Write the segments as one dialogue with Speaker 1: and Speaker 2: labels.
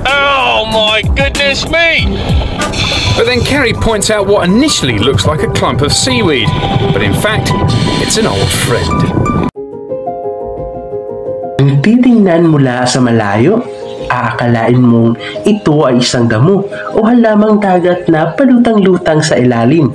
Speaker 1: Oh my goodness me!
Speaker 2: But then Carrie points out what initially looks like a clump of seaweed, but in fact, it's an old friend.
Speaker 3: Kung titingnan mula sa malayo, aakalain mong ito ay isang damo o halamang dagat na palutang-lutang sa ilalim.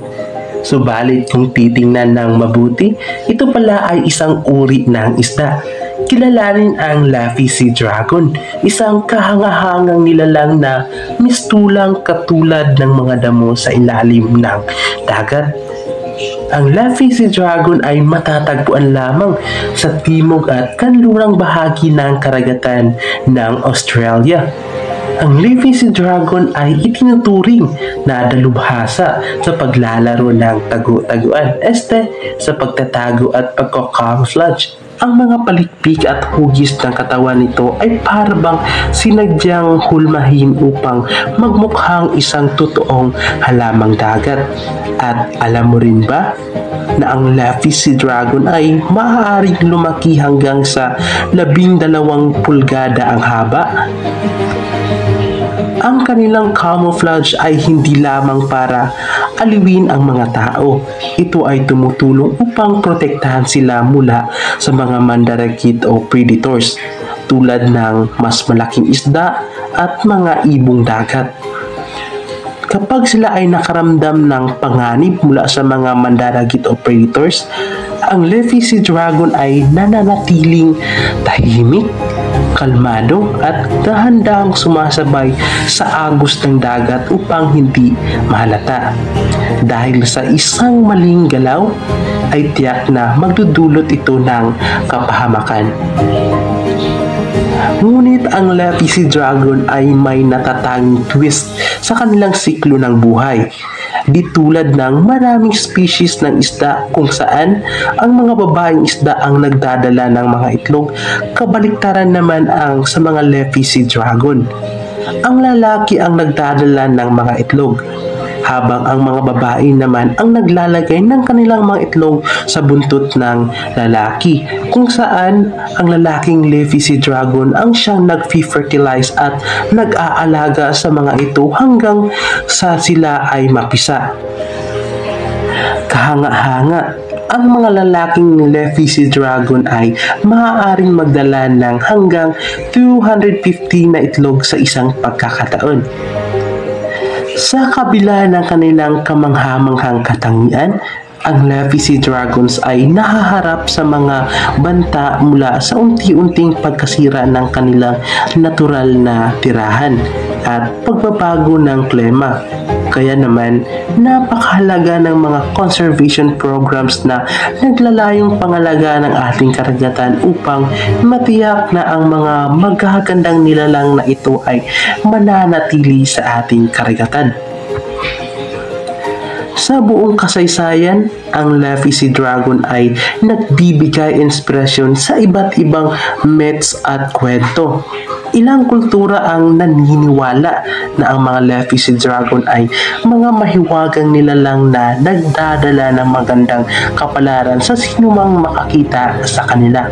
Speaker 3: Subalit kung titingnan ng mabuti, ito pala ay isang uri ng isda. Kilala rin ang Laffy Sea Dragon, isang kahangahangang nilalang na mistulang katulad ng mga damo sa ilalim ng dagat. Ang Laffy Sea Dragon ay matatagpuan lamang sa timog at kanlurang bahagi ng karagatan ng Australia. Ang Laffy Sea Dragon ay itinuturing na dalubhasa sa paglalaro ng tagu-taguan, sa pagtatago at pagko-camouflage. Ang mga palikpik at hugis ng katawan nito ay parabang sinadyang hulmahin upang magmukhang isang totoong halamang dagat. At alam mo rin ba na ang Laffy Sea Dragon ay maaaring lumaki hanggang sa 12 pulgada ang haba? Ang kanilang camouflage ay hindi lamang para aliwin ang mga tao. Ito ay tumutulong upang protektahan sila mula sa mga mandaragit o predators tulad ng mas malaking isda at mga ibong dagat. Kapag sila ay nakaramdam ng panganib mula sa mga mandaragit o predators, ang Laffy Sea Dragon ay nananatiling tahimik, kalmado at dahan-dahang sumasabay sa agos ng dagat upang hindi mahalata. Dahil sa isang maling galaw ay tiyak na magdudulot ito ng kapahamakan. Ngunit ang Laffy Sea Dragon ay may natatanging twist sa kanilang siklo ng buhay. Di tulad ng maraming species ng isda kung saan ang mga babaeng isda ang nagdadala ng mga itlog, kabaliktaran naman ang sa mga Laffy Sea Dragon. Ang lalaki ang nagdadala ng mga itlog, habang ang mga babae naman ang naglalagay ng kanilang mga itlog sa buntot ng lalaki, kung saan ang lalaking Laffy Sea Dragon ang siyang nag-fertilize at nag-aalaga sa mga ito hanggang sa sila ay mapisa. Kahanga-hanga, ang mga lalaking Laffy Sea Dragon ay maaaring magdala ng hanggang 250 na itlog sa isang pagkakataon. Sa kabila ng kanilang kamanghamanghang katangian, ang Laffy Sea Dragons ay nahaharap sa mga banta mula sa unti-unting pagkasira ng kanilang natural na tirahan at pagbabago ng klima. Kaya naman, napakahalaga ng mga conservation programs na naglalayong pangalaga ng ating karagatan upang matiyak na ang mga magagandang nilalang na ito ay mananatili sa ating karagatan. Sa buong kasaysayan, ang Laffy Sea Dragon ay nagbibigay inspirasyon sa iba't ibang myths at kwento. Ilang kultura ang naniniwala na ang mga Laffy Sea Dragon ay mga mahiwagang nilalang na nagdadala ng magandang kapalaran sa sinumang makakita sa kanila.